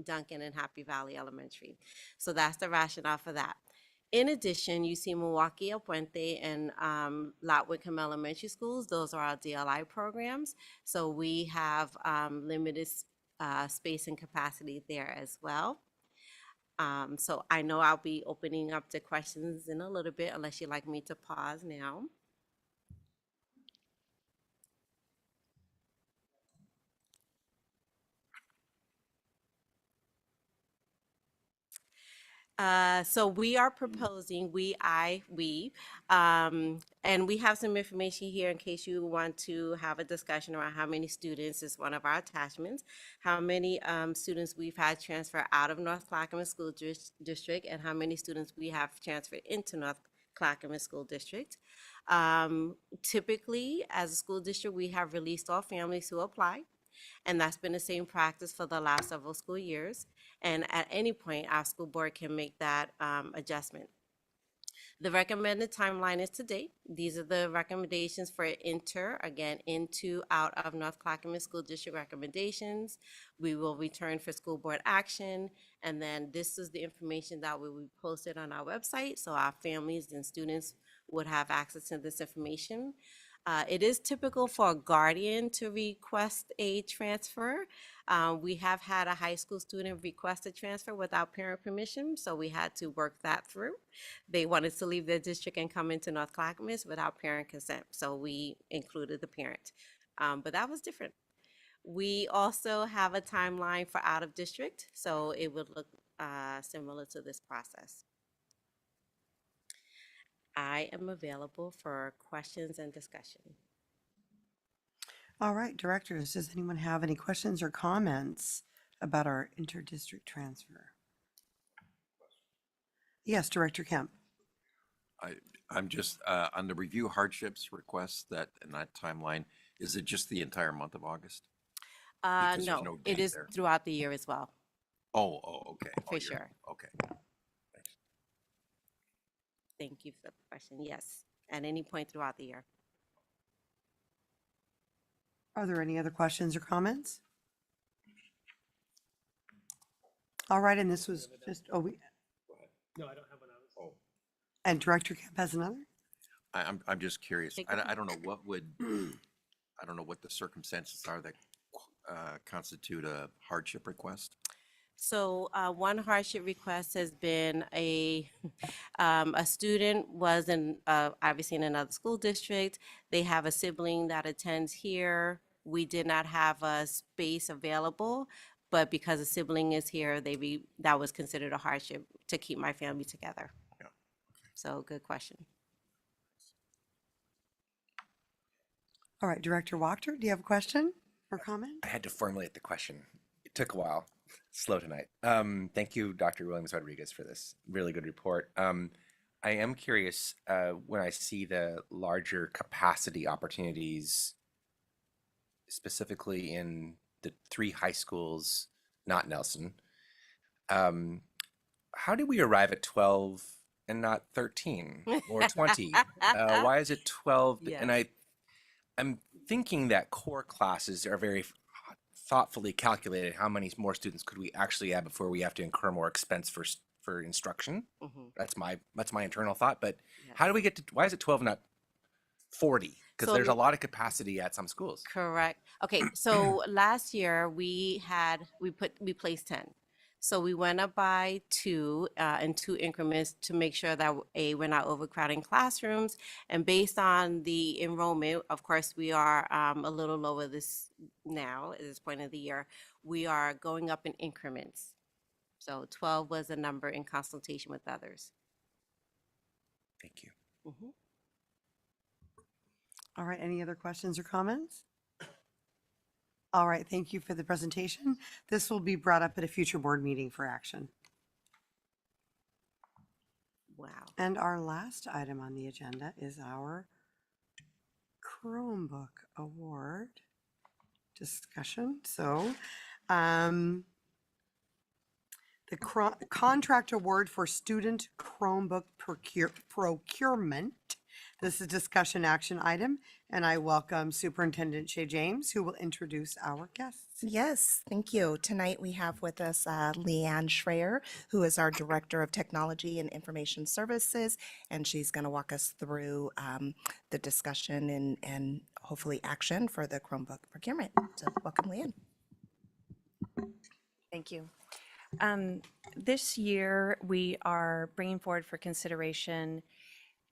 Duncan, and Happy Valley Elementary. So that's the rationale for that. In addition, you see Milwaukee, El Puente, and Lot Wickham Elementary Schools. Those are our DLI programs. So we have limited space and capacity there as well. So I know I'll be opening up to questions in a little bit, unless you'd like me to pause now. So we are proposing, and we have some information here in case you want to have a discussion around how many students is one of our attachments, how many students we've had transfer out of North Clackamas School District, and how many students we have transferred into North Clackamas School District. Typically, as a school district, we have released all families who apply, and that's been the same practice for the last several school years. And at any point, our school board can make that adjustment. The recommended timeline is today. These are the recommendations for into, out of North Clackamas School District recommendations. We will return for school board action. And then this is the information that will be posted on our website, so our families and students would have access to this information. It is typical for a guardian to request a transfer. We have had a high school student request a transfer without parent permission, so we had to work that through. They wanted to leave their district and come into North Clackamas without parent consent, so we included the parent. But that was different. We also have a timeline for out of district, so it would look similar to this process. I am available for questions and discussion. All right, directors, does anyone have any questions or comments about our interdistrict transfer? Yes, Director Kemp. I'm just on the review hardships request that in that timeline, is it just the entire month of August? Because there's No, date it is there. throughout the year as well, Oh, okay. for sure. Okay. Thank you for the question. Yes, at any point throughout the year. Are there any other questions or comments? All right, and this was just, No, I don't have one. and Director Kemp has another? I'm just curious. Take your I don't know what would, I don't know what the circumstances are that constitute a hardship request. So one hardship request has been a student was obviously in another school district. They have a sibling that attends here. We did not have a space available, but because a sibling is here, that was considered a hardship to keep my family together. Yeah. So good question. All right, Director Wachter, do you have a question or comment? I had to formulate the question. It took a while. Slow tonight. Thank you, Dr. Williams Rodriguez, for this really good report. I am curious when I see the larger capacity opportunities, specifically in the 3 high schools not Nelson. How did we arrive at 12 and not 13 or 20? Why is it 12? And I'm thinking that core classes are very thoughtfully calculated. How many more students could we actually add before we have to incur more expense for instruction? That's my internal thought. But how do we get to, why is it 12 not 40? Because So there's a lot of capacity at some schools. Correct. Okay, so last year we placed 10. So we went up by 2 in 2 increments to make sure that we're not overcrowding classrooms. And based on the enrollment, of course, we are a little lower at this point of the year. We are going up in increments. So 12 was a number in consultation with others. Thank you. Mhm. All right, any other questions or comments? All right, thank you for the presentation. This will be brought up at a future board meeting for action. Wow. And our last item on the agenda is our Chromebook Award discussion. So, the contract award for student Chromebook procurement. This is a discussion action item, and I welcome Superintendent Shea James, who will introduce our guests. Yes, thank you. Tonight we have with us Leanne Schreier, who is our Director of Technology and Information Services, and she's going to walk us through the discussion and hopefully action for the Chromebook procurement. So welcome, Leanne. Thank you. This year, we are bringing forward for consideration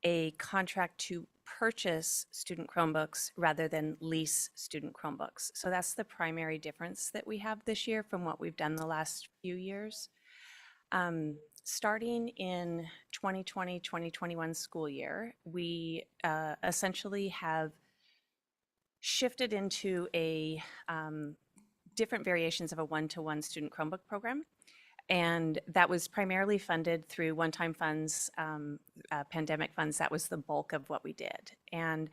a contract to purchase student Chromebooks rather than lease student Chromebooks. So that's the primary difference that we have this year from what we've done the last few years. Starting in 2020-2021 school year, we essentially have shifted into a different variations of a one-to-one student Chromebook program. And that was primarily funded through one-time funds, pandemic funds. That was the bulk of what we did. And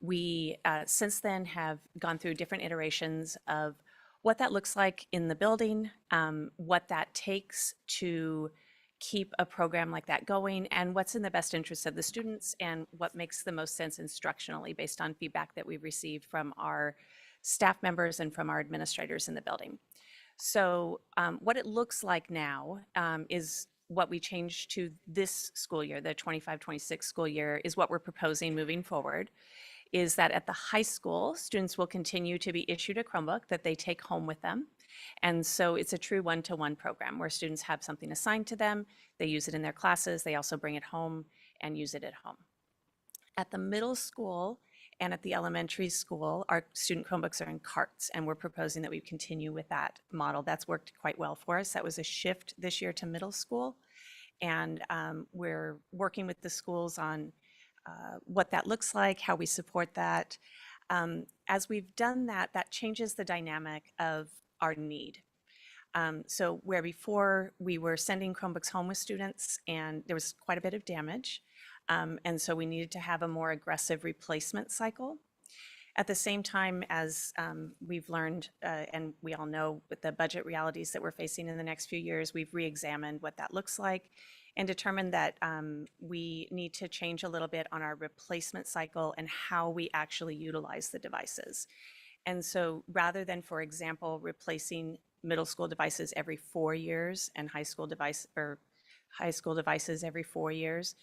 we, since then, have gone through different iterations of what that looks like in the building, what that takes to keep a program like that going, and what's in the best interest of the students, and what makes the most sense instructionally based on feedback that we've received from our staff members and from our administrators in the building. So what it looks like now is what we changed to this school year, the 25-26 school year, is what we're proposing moving forward, is that at the high school, students will continue to be issued a Chromebook that they take home with them. And so it's a true one-to-one program where students have something assigned to them, they use it in their classes, they also bring it home and use it at home. At the middle school and at the elementary school, our student Chromebooks are in carts, and we're proposing that we continue with that model. That's worked quite well for us. That was a shift this year to middle school, and we're working with the schools on what that looks like, how we support that. As we've done that, that changes the dynamic of our need. So where before we were sending Chromebooks home with students and there was quite a bit of damage, and so we needed to have a more aggressive replacement cycle. At the same time, as we've learned, and we all know with the budget realities that we're facing in the next few years, we've re-examined what that looks like and determined that we need to change a little bit on our replacement cycle and how we actually utilize the devices. And so rather than, for example, replacing middle school devices every 4 years and high school devices every 4 years,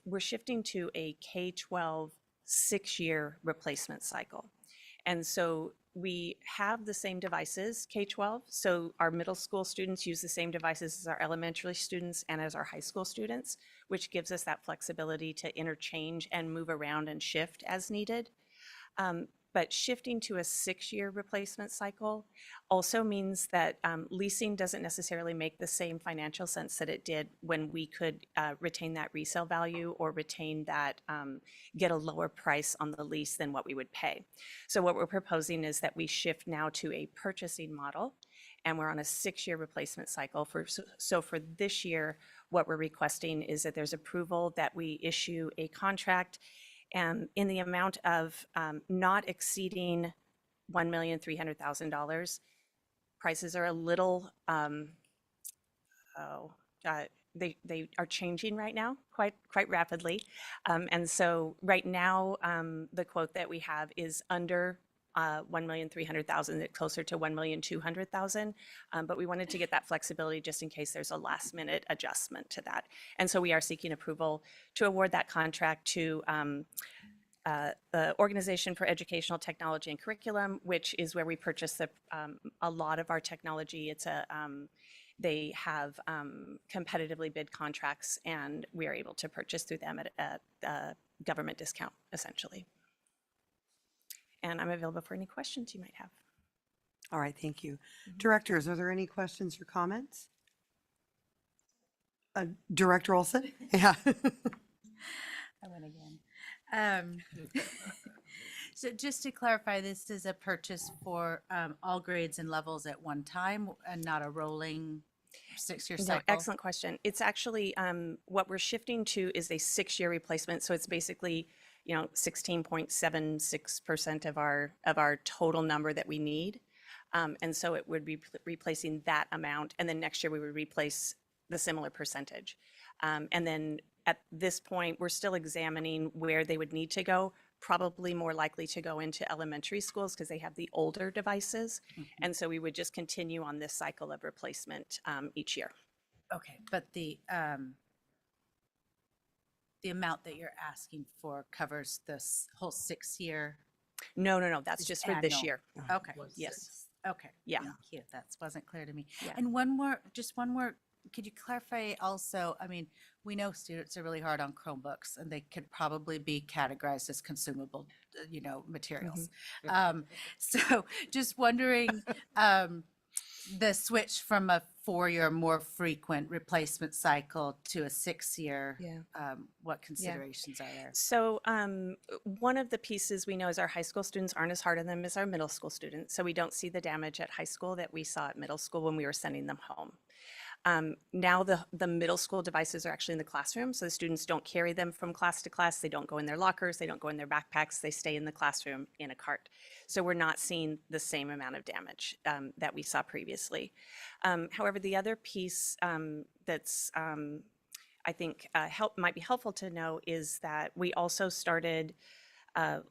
we're shifting to a K-12 6-year replacement cycle. And so we have the same devices, K-12, so our middle school students use the same devices as our elementary students and as our high school students, which gives us that flexibility to interchange and move around and shift as needed. But shifting to a 6-year replacement cycle also means that leasing doesn't necessarily make the same financial sense that it did when we could retain that resale value or retain that, get a lower price on the lease than what we would pay. So what we're proposing is that we shift now to a purchasing model, and we're on a 6-year replacement cycle. So for this year, what we're requesting is that there's approval that we issue a contract in the amount of not exceeding $1,300,000 prices are a little, they are changing right now quite rapidly. And so right now, the quote that we have is under 1,300,000, it's closer to 1,200,000. But we wanted to get that flexibility just in case there's a last minute adjustment to that. And so we are seeking approval to award that contract to the Organization for Educational Technology and Curriculum, which is where we purchase a lot of our technology. They have competitively bid contracts, and we are able to purchase through them at a government discount, essentially. And I'm available for any questions you might have. All right, thank you. Directors, are there any questions or comments? Director Olson? Yeah. I went again. So just to clarify, this is a purchase for all grades and levels at one time and not a rolling 6-year cycle? No, excellent question. It's actually what we're shifting to is a 6-year replacement. So it's basically 16.76% of our total number that we need. And so it would be replacing that amount. And then next year we would replace the similar percentage. And then at this point, we're still examining where they would need to go, probably more likely to go into elementary schools because they have the older devices. And so we would just continue on this cycle of replacement each year. Okay, but the amount that you're asking for covers this whole 6-year? No, that's just for this annual. year. Okay. Yes. Okay. Yeah. Thank you. That wasn't clear to me. Yeah. And just one more, could you clarify also, I mean, we know students are really hard on Chromebooks and they could probably be categorized as consumable, materials. So just wondering, the switch from a 4-year more frequent replacement cycle to a 6-year, what considerations are there? So one of the pieces we know is our high school students aren't as hard on them as our middle school students. So we don't see the damage at high school that we saw at middle school when we were sending them home. Now the middle school devices are actually in the classroom, so the students don't carry them from class to class. They don't go in their lockers, they don't go in their backpacks, they stay in the classroom in a cart. So we're not seeing the same amount of damage that we saw previously. However, the other piece that's I think might be helpful to know is that we also started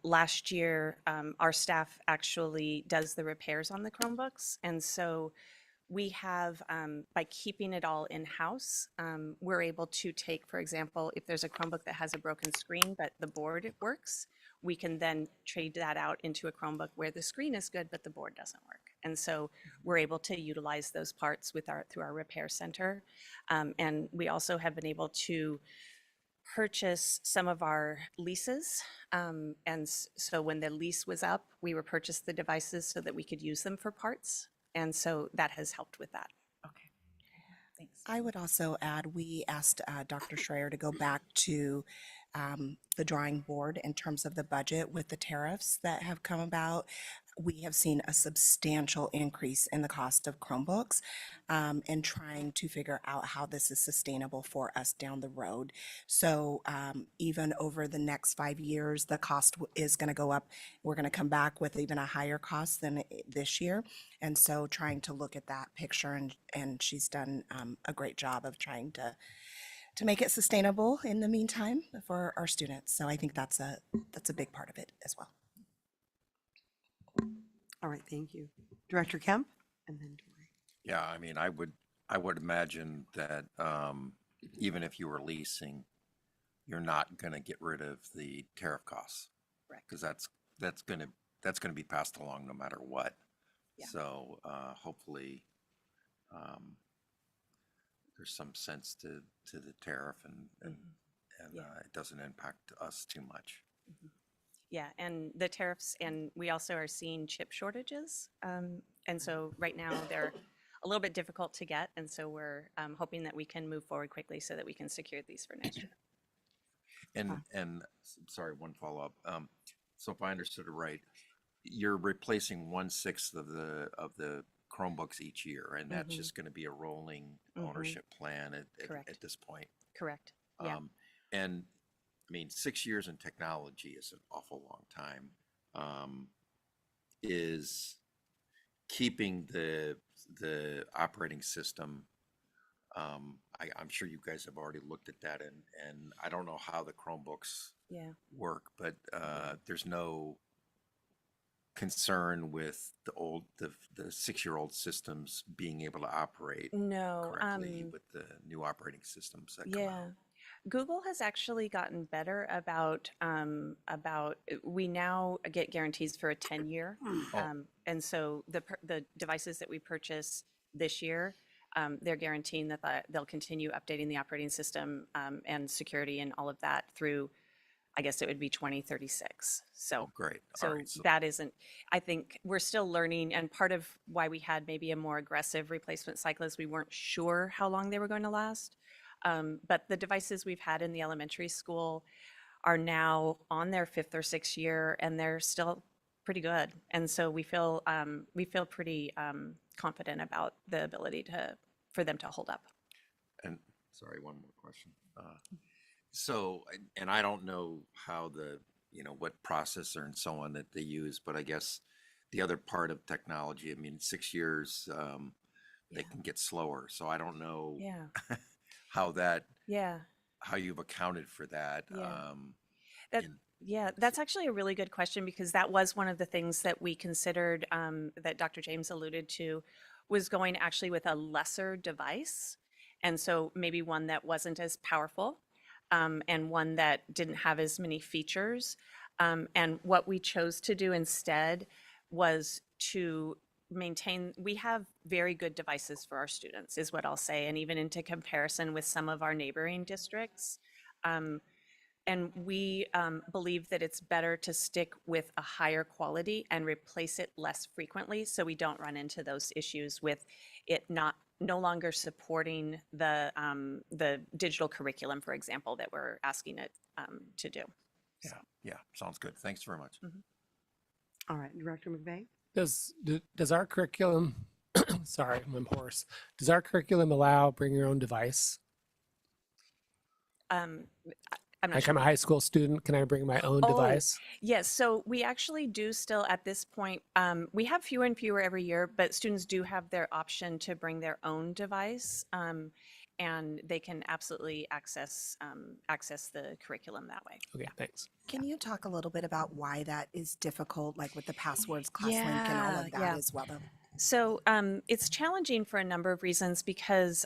last year, our staff actually does the repairs on the Chromebooks, and so we have, by keeping it all in-house, we're able to take, for example, if there's a Chromebook that has a broken screen, but the board works, we can then trade that out into a Chromebook where the screen is good, but the board doesn't work. And so we're able to utilize those parts through our repair center. And we also have been able to purchase some of our leases. And so when the lease was up, we purchased the devices so that we could use them for parts. And so that has helped with that. Okay, thanks. I would also add, we asked Dr. Schreier to go back to the drawing board in terms of the budget with the tariffs that have come about. We have seen a substantial increase in the cost of Chromebooks and trying to figure out how this is sustainable for us down the road. So even over the next 5 years, the cost is going to go up. We're going to come back with even a higher cost than this year. And so trying to look at that picture, and she's done a great job of trying to make it sustainable in the meantime for our students. So I think that's a big part of it as well. All right, thank you. Director Kemp, and then Dory. Yeah, I mean, I would imagine that even if you were leasing, you're not going to get rid of the tariff costs, right? Because that's going to be passed along no matter what. Yeah. So hopefully there's some sense to the tariff, and it doesn't impact us too much. Yeah, and the tariffs, and we also are seeing chip shortages. And so right now they're a little bit difficult to get. And so we're hoping that we can move forward quickly so that we can secure these for next year. And sorry, one follow-up. So if I understood it right, you're replacing 1/6 of the Chromebooks each year, and that's just going to be a rolling ownership plan at this point. Correct. Yeah. And I mean, 6 years in technology is an awful long time. Is keeping the the operating system, I'm sure you guys have already looked at that, and I don't know how the Chromebooks Yeah. work, but there's no concern with the 6-year-old systems being able to operate No. correctly with the new operating systems that come out. Yeah. Google has actually gotten better about we now get guarantees for a 10-year. And so the devices that we purchase this year, they're guaranteeing that they'll continue updating the operating system and security and all of that through, I guess it would be 2036. So great. So, All right, so that isn't, I think we're still learning, and part of why we had maybe a more aggressive replacement cycle is we weren't sure how long they were going to last. But the devices we've had in the elementary school are now on their 5th or 6th year, and they're still pretty good. And so we feel pretty confident about the ability for them to hold up. And sorry, one more question. And I don't know how what processor and so on that they use, but I guess the other part of technology, I mean, 6 years, they can get slower. So I don't know Yeah. how you've accounted for that. Yeah. That's actually a really good question, because that was one of the things that we considered, that Dr. James alluded to, was going actually with a lesser device. And so maybe one that wasn't as powerful, and one that didn't have as many features. And what we chose to do instead was to we have very good devices for our students, is what I'll say, and even into comparison with some of our neighboring districts. And we believe that it's better to stick with a higher quality and replace it less frequently, so we don't run into those issues with it no longer supporting the digital curriculum, for example, that we're asking it to do. Yeah, sounds good. Thanks very much. All right, Director McVeigh? Does our curriculum, sorry, I'm hoarse. Does our curriculum allow bring your own device? I'm not Like sure. I'm a high school student, can I bring my own device? Yes, so we actually do still at this point, we have fewer and fewer every year, but students do have their option to bring their own device, and they can absolutely access the curriculum that way. Okay, thanks. Can you talk a little bit about why that is difficult, like with the passwords, ClassLink, and all of that as well? So it's challenging for a number of reasons, because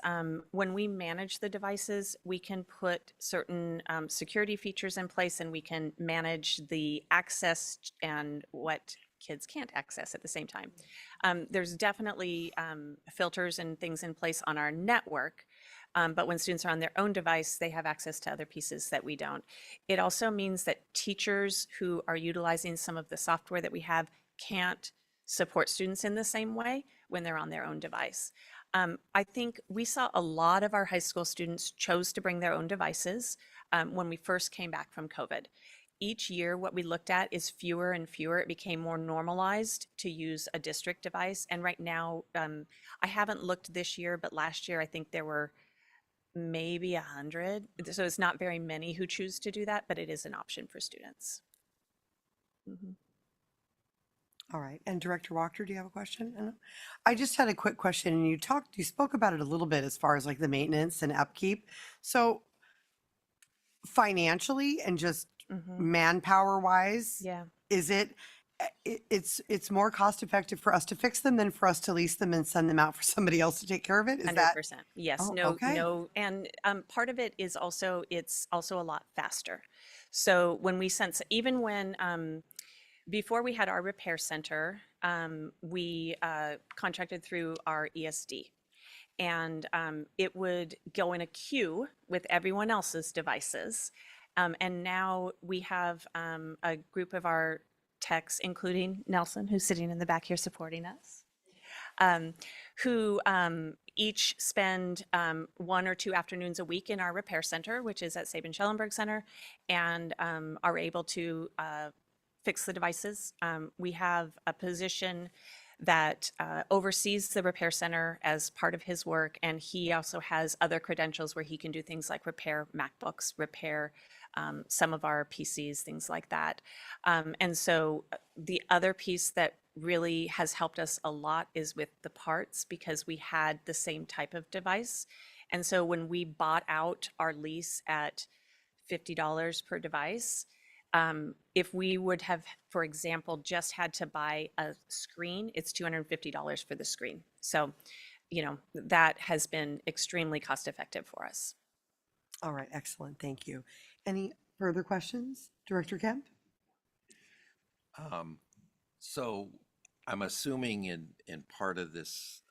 when we manage the devices, we can put certain security features in place, and we can manage the access and what kids can't access at the same time. There's definitely filters and things in place on our network, but when students are on their own device, they have access to other pieces that we don't. It also means that teachers who are utilizing some of the software that we have can't support students in the same way when they're on their own device. I think we saw a lot of our high school students chose to bring their own devices when we first came back from COVID. Each year, what we looked at is fewer and fewer. It became more normalized to use a district device. And right now, I haven't looked this year, but last year, I think there were maybe 100. So it's not very many who choose to do that, but it is an option for students. All right, and Director Walker, do you have a question? I just had a quick question, and you spoke about it a little bit as far as like the maintenance and upkeep. So financially and just manpower wise, is it's more cost effective for us to fix them than for us to lease them and send them out for somebody else to take care of it? Is 100%. that? Yes. Oh, No. okay. No. And part of it is also it's also a lot faster. So when we sense, even when before we had our repair center, we contracted through our ESD. And it would go in a queue with everyone else's devices. And now we have a group of our techs, including Nelson, who's sitting in the back here supporting us, who each spend 1 or 2 afternoons a week in our repair center, which is at Sabin-Schellenberg Center, and are able to fix the devices. We have a position that oversees the repair center as part of his work, and he also has other credentials where he can do things like repair MacBooks, repair some of our PCs, things like that. And so the other piece that really has helped us a lot is with the parts, because we had the same type of device. And so when we bought out our lease at $50 per device, if we would have, for example, just had to buy a screen, it's $250 for the screen. So, you know, that has been extremely cost effective for us. All right, excellent. Thank you. Any further questions, Director Kemp? So I'm assuming in part of this,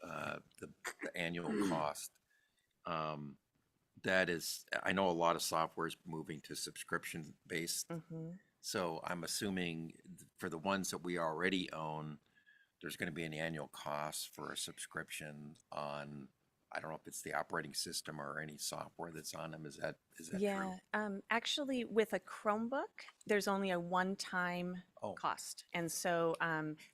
the annual cost, that is, I know a lot of software is moving to subscription based. So I'm assuming for the ones that we already own, there's going to be an annual cost for a subscription on, I don't know if it's the operating system or any software that's on them. Is that Yeah, true? actually, with a Chromebook, there's only a one-time cost. And so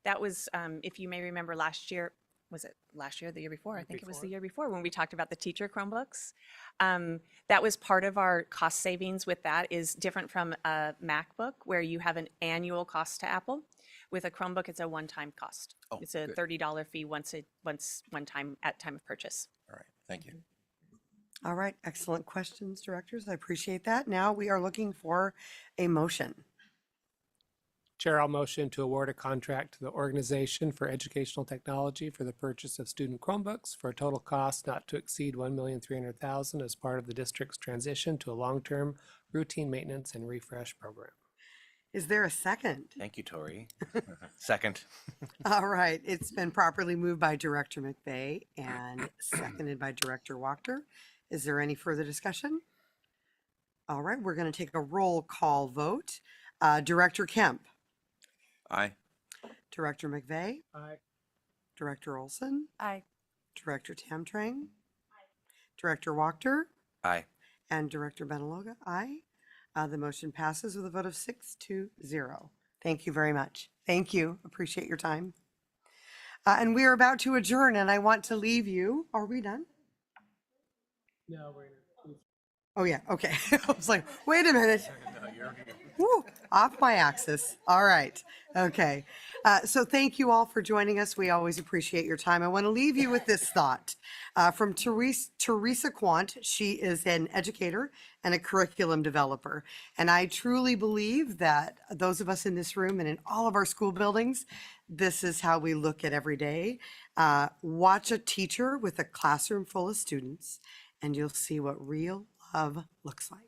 that was, if you may remember last year, was it last year, or the year before? I think it was the year before when we talked about the teacher Chromebooks. That was part of our cost savings with that, is different from a MacBook where you have an annual cost to Apple. With a Chromebook, it's a one-time cost. It's a good. $30 fee one time at time of purchase. All right, thank you. All right, excellent questions, directors. I appreciate that. Now we are looking for a motion. Chair, I'll motion to award a contract to the Organization for Educational Technology for the purchase of student Chromebooks for a total cost not to exceed $1,300,000 as part of the district's transition to a long-term routine maintenance and refresh program. Is there a second? Thank you, Tori. Second. All right, it's been properly moved by Director McVeigh and seconded by Director Wachter. Is there any further discussion? All right, we're going to take a roll call vote. Director Kemp. Aye. Director McVeigh. Aye. Director Olson. Aye. Director Tamtrang. Aye. Director Wachter. Aye. And Director Benaloga. Aye. The motion passes with a vote of 6-0. Thank you very much. Thank you. Appreciate your time. And we are about to adjourn, and I want to leave you. Are we done? No, we're Oh, yeah. Okay. I was like, wait a minute. Woo, off my axis. All right. Okay. So thank you all for joining us. We always appreciate your time. I want to leave you with this thought from Teresa Quant. She is an educator and a curriculum developer. And I truly believe that those of us in this room and in all of our school buildings, this is how we look at every day. Watch a teacher with a classroom full of students, and you'll see what real love looks like.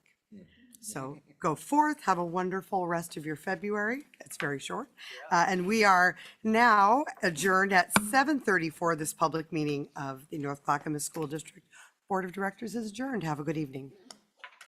So go forth, have a wonderful rest of your February. It's very short. And we are now adjourned at 7:30 for this public meeting of the North Clackamas School District Board of Directors is adjourned. Have a good evening.